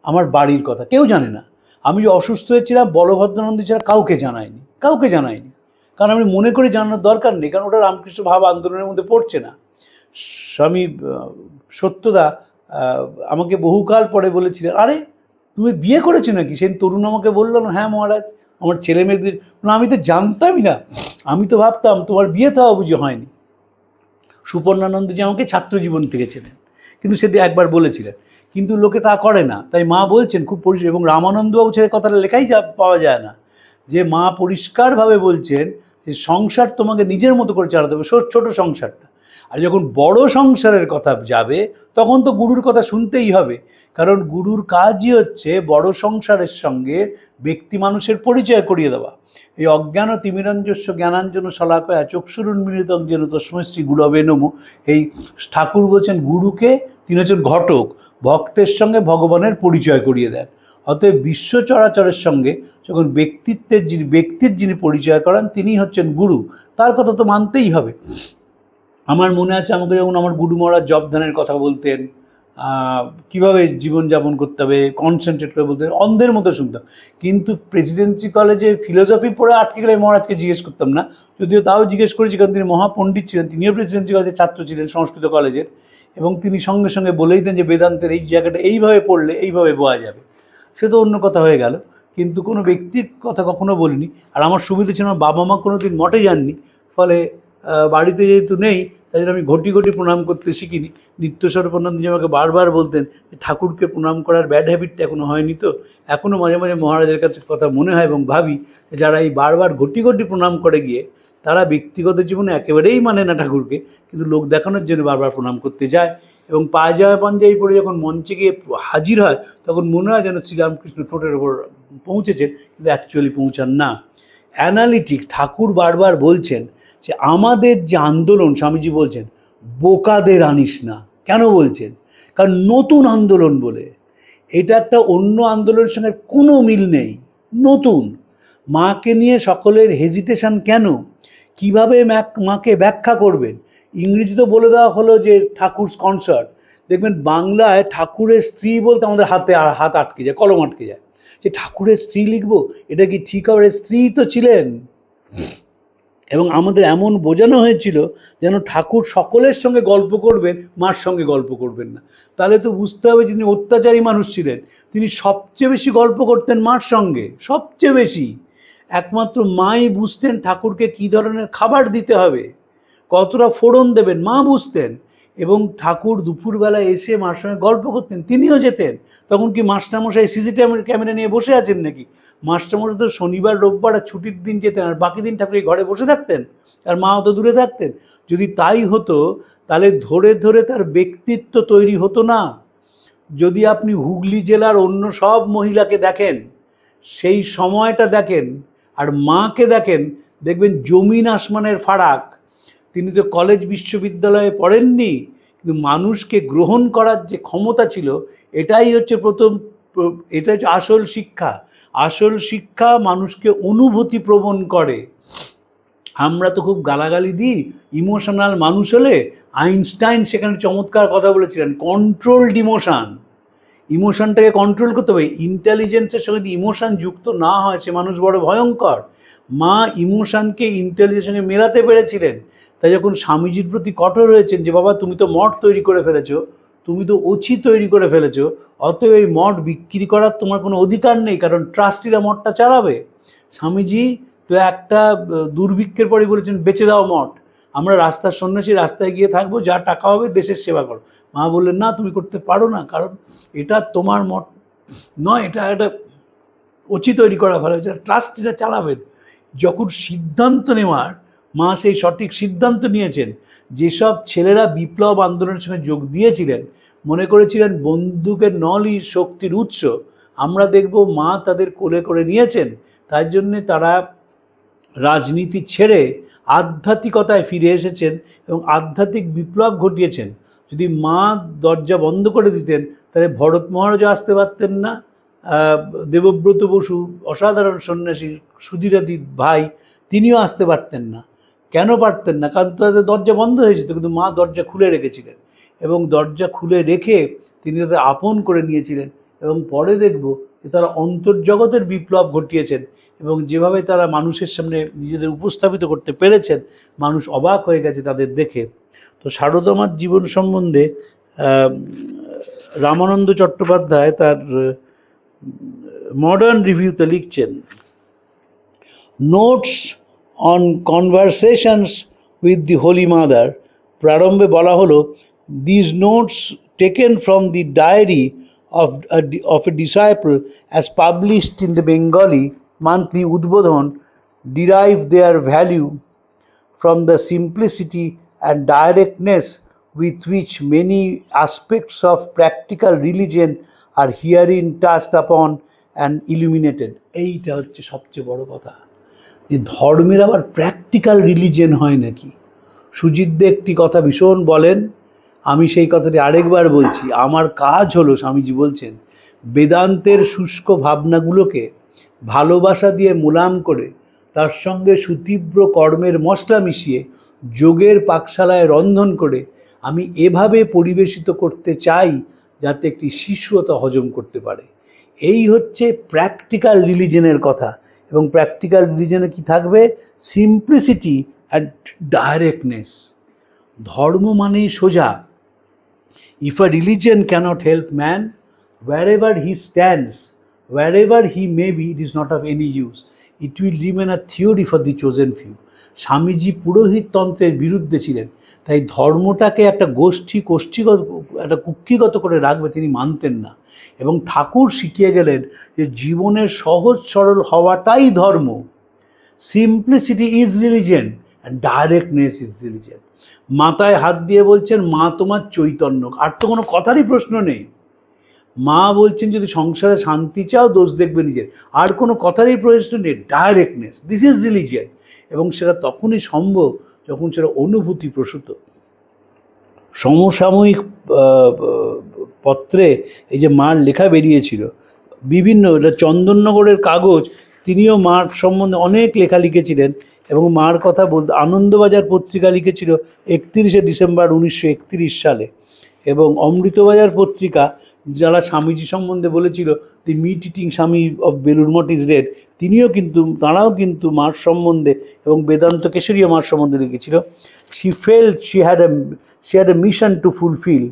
আমার বাড়ির কথা, কেউ জানে না। আমি যে অসুস্থ হয়েছিলাম বলভদ্রানন্দ ছাড়া কাউকে জানায়নি, কারণ আমি মনে করি জানানোর দরকার নেই, কারণ ওটা রামকৃষ্ণ ভাব আন্দোলনের মধ্যে পড়ছে না। স্বামী সত্যদা আমাকে বহুকাল পরে বলেছিলেন, আরে তুমি বিয়ে করেছো নাকি? সেই তরুণ আমাকে বললো না, হ্যাঁ মহারাজ আমার ছেলে মেয়েদের। আমি তো জানতামই না, আমি তো ভাবতাম তোমার বিয়ে তো বুঝি হয়নি। সুপর্ণানন্দজি আমাকে ছাত্র জীবন থেকে ছিলেন, কিন্তু সেদিন একবার বলেছিলেন, কিন্তু লোকে তা করে না। তাই মা বলছেন খুব পরিষ্কার, এবং রামানন্দবাবু ছেড়ে কথাটা লেখাই পাওয়া যায় না, যে মা পরিষ্কারভাবে বলছেন যে সংসার তোমাকে নিজের মতো করে চালাতে হবে, ছোট সংসারটা। আর যখন বড় সংসারের কথা যাবে তখন তো গুরুর কথা শুনতেই হবে, কারণ গুরুর কাজই হচ্ছে বড় সংসারের সঙ্গে ব্যক্তি মানুষের পরিচয় করিয়ে দেওয়া। এই অজ্ঞান তিমিরঞ্জস্ব জ্ঞানাঞ্জন শলাকয়া চক্ষুরুন্মীলিতং যেন তস্मै শ্রী গুরবে নমঃ। এই ঠাকুর বলছেন গুরুকে তিনি হচ্ছেন ঘটক, ভক্তের সঙ্গে ভগবানের পরিচয় করিয়ে দেন। অতএব বিশ্ব চরাচরের সঙ্গে যখন ব্যক্তির যিনি পরিচয় করান তিনি হচ্ছেন গুরু, তার কথা তো মানতেই হবে। আমার মনে আছে আমাকে যখন আমার গুরু মহারাজ জবধানের কথা বলতেন, কীভাবে জীবনযাপন করতে হবে কনসেন্ট্রেট করে বলতেন, অন্ধের মতো শুনতাম। কিন্তু প্রেসিডেন্সি কলেজে ফিলোসফি পড়ে আটকে গেলে মহারাজকে জিজ্ঞেস করতাম না, যদিও তাও জিজ্ঞেস করেছি, কারণ তিনি মহাপণ্ডিত ছিলেন, তিনিও প্রেসিডেন্সি কলেজের ছাত্র ছিলেন সংস্কৃত কলেজের, এবং তিনি সঙ্গে সঙ্গে বলেই দেন যে বেদান্তের এই জায়গাটা এইভাবে পড়লে এইভাবে বোঝা যাবে। সে তো অন্য কথা হয়ে গেল, কিন্তু কোনো ব্যক্তির কথা কখনো বলিনি। আর আমার সুবিধা ছিল আমার বাবা মা কোনো দিন মঠে যাননি, ফলে বাড়িতে যেহেতু নেই তাই জন্য আমি ঘটি প্রণাম করতে শিখিনি। নিত্যস্বরূপানন্দজি আমাকে বারবার বলতেন যে ঠাকুরকে প্রণাম করার ব্যাড হ্যাবিটটা এখনও হয়নি। তো এখনও মাঝে মাঝে মহারাজের কাছে কথা মনে হয় এবং ভাবি যারা এই বারবার ঘটি প্রণাম করে গিয়ে তারা ব্যক্তিগত জীবনে একেবারেই মানে না ঠাকুরকে, কিন্তু লোক দেখানোর জন্য বারবার প্রণাম করতে যায়, এবং পায়জামা পাঞ্জাবি পরে যখন মঞ্চে গিয়ে হাজির হয় তখন মনে হয় যেন শ্রীরামকৃষ্ণ ঠোঁটের ওপর পৌঁছেছেন, কিন্তু অ্যাকচুয়ালি পৌঁছান না। অ্যানালিটিক ঠাকুর বারবার বলছেন যে আমাদের যে আন্দোলন, স্বামীজি বলছেন বোকাদের আনিস না। কেন বলছেন? কারণ নতুন আন্দোলন বলে, এটা একটা অন্য আন্দোলনের সঙ্গে কোনো মিল নেই, নতুন। মাকে নিয়ে সকলের হেজিটেশন কেন? কিভাবে মাকে ব্যাখ্যা করবেন? ইংরেজিতে বলে দেওয়া হলো যে ঠাকুরস কনসার্ট। দেখবেন বাংলায় ঠাকুরের স্ত্রী বলতে আমাদের হাত আটকে যায়, কলম আটকে যায়, যে ঠাকুরের স্ত্রী লিখবো, এটা কি ঠিক হবে? স্ত্রী তো ছিলেন। এবং আমাদের এমন বোঝানো হয়েছিল যেন ঠাকুর সকলের সঙ্গে গল্প করবেন, মার সঙ্গে গল্প করবেন না। তাহলে তো বুঝতে হবে যিনি অত্যাচারী মানুষ ছিলেন, তিনি সবচেয়ে বেশি গল্প করতেন মার সঙ্গে, সবচেয়ে বেশি। একমাত্র মাই বুঝতেন ঠাকুরকে কী ধরনের খাবার দিতে হবে, কতটা ফোড়ন দেবেন, মা বুঝতেন। এবং ঠাকুর দুপুরবেলায় এসে মার সঙ্গে গল্প করতেন, তিনিও যেতেন। তখন কি মাস্টারমশাই সিসিটিভি ক্যামেরা নিয়ে বসে আছেন নাকি? মাস্টারমশাই তো শনিবার রোববার আর ছুটির দিন যেতেন, আর বাকি দিন ঠাকুর ঘরে বসে থাকতেন, আর মাও তো দূরে থাকতেন। যদি তাই হতো তাহলে ধরে ধরে তার ব্যক্তিত্ব তৈরি হতো না। যদি আপনি হুগলি জেলার অন্য সব মহিলাকে দেখেন, সেই সময়টা দেখেন, আর মাকে দেখেন, দেখবেন জমিন আসমানের ফারাক। তিনি তো কলেজ বিশ্ববিদ্যালয়ে পড়েননি, কিন্তু মানুষকে গ্রহণ করার যে ক্ষমতা ছিল, এটাই হচ্ছে এটা হচ্ছে আসল শিক্ষা। আসল শিক্ষা মানুষকে অনুভূতি প্রবণ করে। আমরা তো খুব গালাগালি দিই ইমোশনাল মানুষ হলে। আইনস্টাইন সেখানে চমৎকার কথা বলেছিলেন, কন্ট্রোলড ইমোশান। ইমোশনটাকে কন্ট্রোল করতে হবে। ইন্টেলিজেন্সের সঙ্গে যদি ইমোশান যুক্ত না হয় সে মানুষ বড় ভয়ঙ্কর। মা ইমোশানকে ইন্টেলিজেন্সের সঙ্গে মেলাতে পেরেছিলেন। তাই যখন স্বামীজির প্রতি কঠোর হয়েছেন যে বাবা তুমি তো মঠ তৈরি করে ফেলেছো, তুমি তো অছি তৈরি করে ফেলেছো, অতএব এই মঠ বিক্রি করার তোমার কোনো অধিকার নেই, কারণ ট্রাস্টিরা মঠটা চালাবে। স্বামীজি তো একটা দুর্ভিক্ষের পরে বলেছেন বেচে দাও মঠ, আমরা রাস্তার সন্ন্যাসী, রাস্তায় গিয়ে থাকবো, যা টাকা হবে দেশের সেবা করো। মা বললেন না তুমি করতে পারো না, কারণ এটা তোমার মঠ নয়, এটা একটা অচি তৈরি করা ভালো, এটা ট্রাস্টিরা চালাবেন। যখন সিদ্ধান্ত নেওয়ার, মা সেই সঠিক সিদ্ধান্ত নিয়েছেন। যেসব ছেলেরা বিপ্লব আন্দোলনের সঙ্গে যোগ দিয়েছিলেন, মনে করেছিলেন বন্দুকের নলই শক্তির উৎস, আমরা দেখব মা তাদের কোলে করে নিয়েছেন। তাই জন্যে তারা রাজনীতি ছেড়ে আধ্যাত্মিকতায় ফিরে এসেছেন এবং আধ্যাত্মিক বিপ্লব ঘটিয়েছেন। যদি মা দরজা বন্ধ করে দিতেন তাহলে ভরত মহারাজও আসতে পারতেন না, দেবব্রত বসু অসাধারণ সন্ন্যাসী সুধীরাদিত ভাই তিনিও আসতে পারতেন না। কেন পারতেন না? কারণ তাদের দরজা বন্ধ হয়ে যেত, কিন্তু মা দরজা খুলে রেখেছিলেন এবং দরজা খুলে রেখে তিনি তাদের আপন করে নিয়েছিলেন। এবং পরে দেখব যে তারা অন্তর্জগতের বিপ্লব ঘটিয়েছেন এবং যেভাবে তারা মানুষের সামনে নিজেদের উপস্থাপিত করতে পেরেছেন, মানুষ অবাক হয়ে গেছে তাদের দেখে। তো সারদা মার জীবন সম্বন্ধে রামানন্দ চট্টোপাধ্যায় তার মডার্ন রিভিউতে লিখছেন, notes on conversations with the holy mother. প্রারম্ভে বলা হলো, these notes taken from the diary of a disciple as published in the Bengali monthly Udbodhan derive their value from the simplicity and directness with which many aspects of practical religion are herein touched upon and illuminated. এইটা হচ্ছে সবচেয়ে বড় কথা, যে ধর্মের আবার practical religion হয় নাকি। সুজিত দে একটি কথা ভীষণ বলেন, আমি সেই কথাটি আরেকবার বলছি। আমার কাজ হলো, স্বামীজি বলছেন, বেদান্তের শুষ্ক ভাবনাগুলোকে ভালোবাসা দিয়ে মোলাম করে তার সঙ্গে সুতীব্র কর্মের মশলা মিশিয়ে যোগের পাকশালায় রন্ধন করে আমি এভাবে পরিবেশিত করতে চাই যাতে একটি শিশুও তা হজম করতে পারে। এই হচ্ছে প্র্যাকটিক্যাল রিলিজনের কথা। এবং প্র্যাকটিক্যাল রিলিজনে কি থাকবে? Simplicity and directness. ধর্ম মানেই সোজা। If a religion cannot help man, wherever he stands, wherever he may be, it is not of any use. It will remain a theory for the chosen few. Swamiji পুরোহিততন্ত্রের বিরুদ্ধে ছিলেন, তাই ধর্মটাকে একটা গোষ্ঠীগত একটা কুক্ষিগত করে রাখবে তিনি মানতেন না। এবং ঠাকুর শিখিয়ে গেলেন যে জীবনের সহজ সরল হওয়াটাই ধর্ম। Simplicity is religion and directness is religion. মাথায় হাত দিয়ে বলছেন, মা তোমার চৈতন্য, আর তো কোনো কথারই প্রশ্ন নেই। মা বলছেন যদি সংসারে শান্তি চাও দোষ দেখবে নিজের, আর কোনো কথারই প্রশ্ন নেই। ডাইরেক্টনেস, দিস ইজ রিলিজিয়ন। এবং সেটা তখনই সম্ভব যখন সেটা অনুভূতি প্রসূত। সমসাময়িক পত্রে এই যে মার লেখা বেরিয়েছিল বিভিন্ন, এটা চন্দননগরের কাগজ, তিনিও মার সম্বন্ধে অনেক লেখা লিখেছিলেন এবং মার কথা বলতে আনন্দবাজার পত্রিকা লিখেছিল 31শে ডিসেম্বর 1931 সালে। এবং অমৃতবাজার পত্রিকা যারা স্বামীজি সম্বন্ধে বলেছিল দি মিট ইটিং স্বামী of Belur Math is dead, তারাও কিন্তু মার সম্বন্ধে এবং বেদান্ত কেশরীয় মার সম্বন্ধে লিখেছিল। she felt she had a mission to fulfill.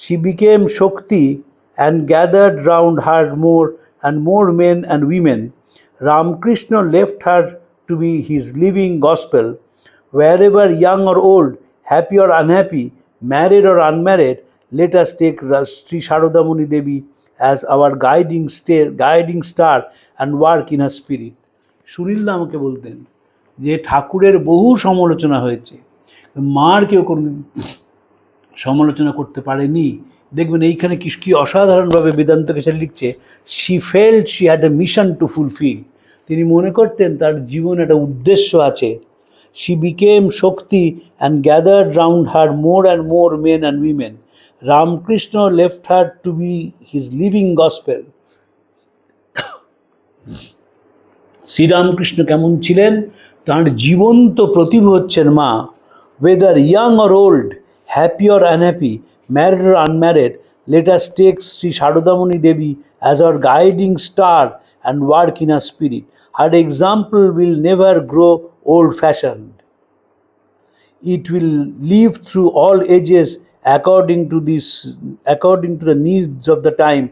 She became Shakti and gathered round her more and more men and women. Ramakrishna left her to be his living gospel. Wherever young or old, happy or unhappy, married or unmarried, let us take Sri Sharada Muni Devi as our guiding star and work in her spirit. সুনীলদা আমাকে বলতেন যে ঠাকুরের বহু সমালোচনা হয়েছে, মার কেউ কোনো সমালোচনা করতে পারেনি। দেখবেন এইখানে কি অসাধারণভাবে বেদান্ত কেশরী লিখছে, she felt she had a mission to fulfill. তিনি মনে করতেন তার জীবনে একটা উদ্দেশ্য আছে। She became Shakti and gathered round her more and more men and women. Ramakrishna left her to be his living gospel. Sri Ramakrishna কেমন ছিলেন? তার জীবন্ত প্রতিভা হচ্ছেন মা। Whether young or old, happy or unhappy, married or unmarried, let us take Sri Sharada Muni Devi as our guiding star and work in her spirit. Her example will never grow old-fashioned. It will live through all ages according to the needs of the time,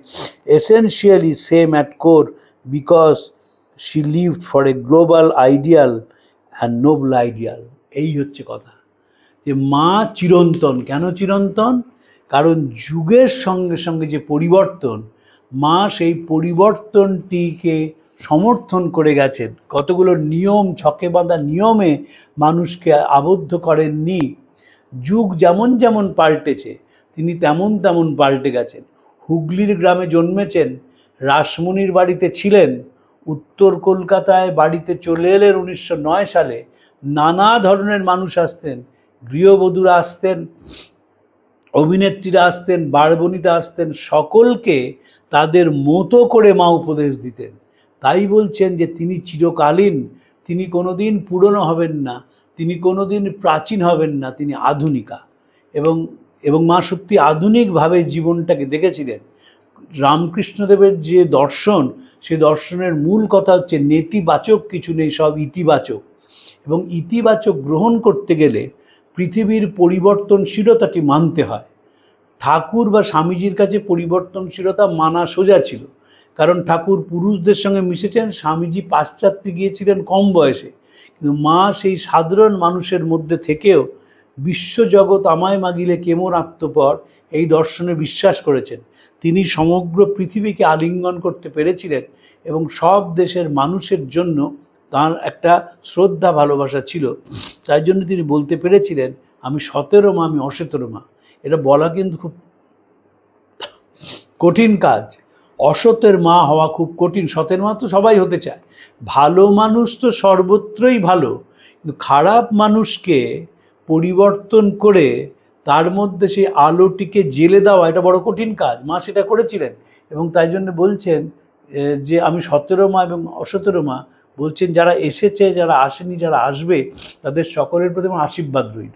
essentially same at core, because she lived for a global ideal and noble ideal. এই হচ্ছে কথা, যে মা চিরন্তন। কেন চিরন্তন? কারণ যুগের সঙ্গে সঙ্গে যে পরিবর্তন, মা সেই পরিবর্তনটিকে সমর্থন করে গেছেন। কতগুলো নিয়ম, ছকে বাঁধা নিয়মে মানুষকে আবদ্ধ করেননি। যুগ যেমন যেমন পাল্টেছে তিনি তেমন তেমন পাল্টে গেছেন। হুগলির গ্রামে জন্মেছেন, রাসমণির বাড়িতে ছিলেন, উত্তর কলকাতায় বাড়িতে চলে এলেন 1909 সালে। নানা ধরনের মানুষ আসতেন, গৃহবধূরা আসতেন, অভিনেত্রীরা আসতেন, বারবনিতা আসতেন, সকলকে তাদের মতো করে মা উপদেশ দিতেন। তাই বলছেন যে তিনি চিরকালীন, তিনি কোনোদিন পুরনো হবেন না, তিনি কোনোদিন প্রাচীন হবেন না, তিনি আধুনিকা। এবং এবং মা সত্যি আধুনিকভাবে জীবনটাকে দেখেছিলেন। রামকৃষ্ণদেবের যে দর্শন, সেই দর্শনের মূল কথা হচ্ছে নেতিবাচক কিছু নেই, সব ইতিবাচক। এবং ইতিবাচক গ্রহণ করতে গেলে পৃথিবীর পরিবর্তনশীলতাটি মানতে হয়। ঠাকুর বা স্বামীজির কাছে পরিবর্তনশীলতা মানা সোজা ছিল, কারণ ঠাকুর পুরুষদের সঙ্গে মিশেছেন, স্বামীজি পাশ্চাত্যে গিয়েছিলেন কম বয়সে। কিন্তু মা সেই সাধারণ মানুষের মধ্যে থেকেও বিশ্বজগৎ আমায় মাগিলে কেমন আত্মপর এই দর্শনে বিশ্বাস করেছেন। তিনি সমগ্র পৃথিবীকে আলিঙ্গন করতে পেরেছিলেন এবং সব দেশের মানুষের জন্য তার একটা শ্রদ্ধা ভালোবাসা ছিল। তাই জন্য তিনি বলতে পেরেছিলেন, আমি সতেরো মা, আমি অসতেরো মা। এটা বলা কিন্তু খুব কঠিন কাজ। অসতের মা হওয়া খুব কঠিন, সতের মা তো সবাই হতে চায়। ভালো মানুষ তো সর্বত্রই ভালো, কিন্তু খারাপ মানুষকে পরিবর্তন করে তার মধ্যে সেই আলোটিকে জেলে দেওয়া, এটা বড় কঠিন কাজ। মা সেটা করেছিলেন এবং তাই জন্য বলছেন যে আমি সতেরো মা এবং অসতেরো মা। বলছেন যারা এসেছে, যারা আসেনি, যারা আসবে, তাদের সকলের প্রতি আমার আশীর্বাদ রইল।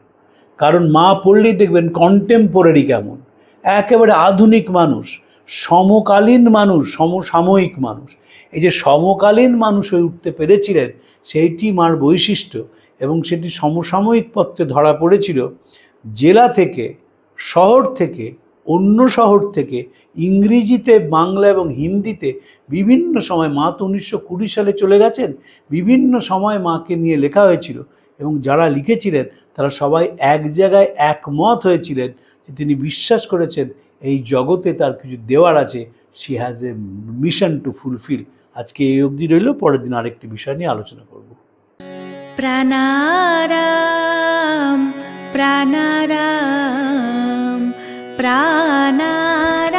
কারণ মা পড়লেই দেখবেন কন্টেম্পোরারি কেমন, একেবারে আধুনিক মানুষ, সমকালীন মানুষ, সমসাময়িক মানুষ। এই যে সমকালীন মানুষ হয়ে উঠতে পেরেছিলেন, সেইটি মার বৈশিষ্ট্য। এবং সেটি সমসাময়িক পত্রে ধরা পড়েছিল। জেলা থেকে, শহর থেকে, অন্য শহর থেকে ইংরেজিতে, বাংলা এবং হিন্দিতে বিভিন্ন সময়, মা তো 1920 সালে চলে গেছেন, বিভিন্ন সময় মাকে নিয়ে লেখা হয়েছিল। এবং যারা লিখেছিলেন তারা সবাই এক জায়গায় একমত হয়েছিলেন যে তিনি বিশ্বাস করেছেন এই জগতে তার কিছু দেওয়ার আছে, she has a mission to fulfil. আজকে এই অবধি রইল, পরের দিন আরেকটি বিষয় নিয়ে আলোচনা করব। প্রাণারাম প্রাণারাম প্রাণারাম।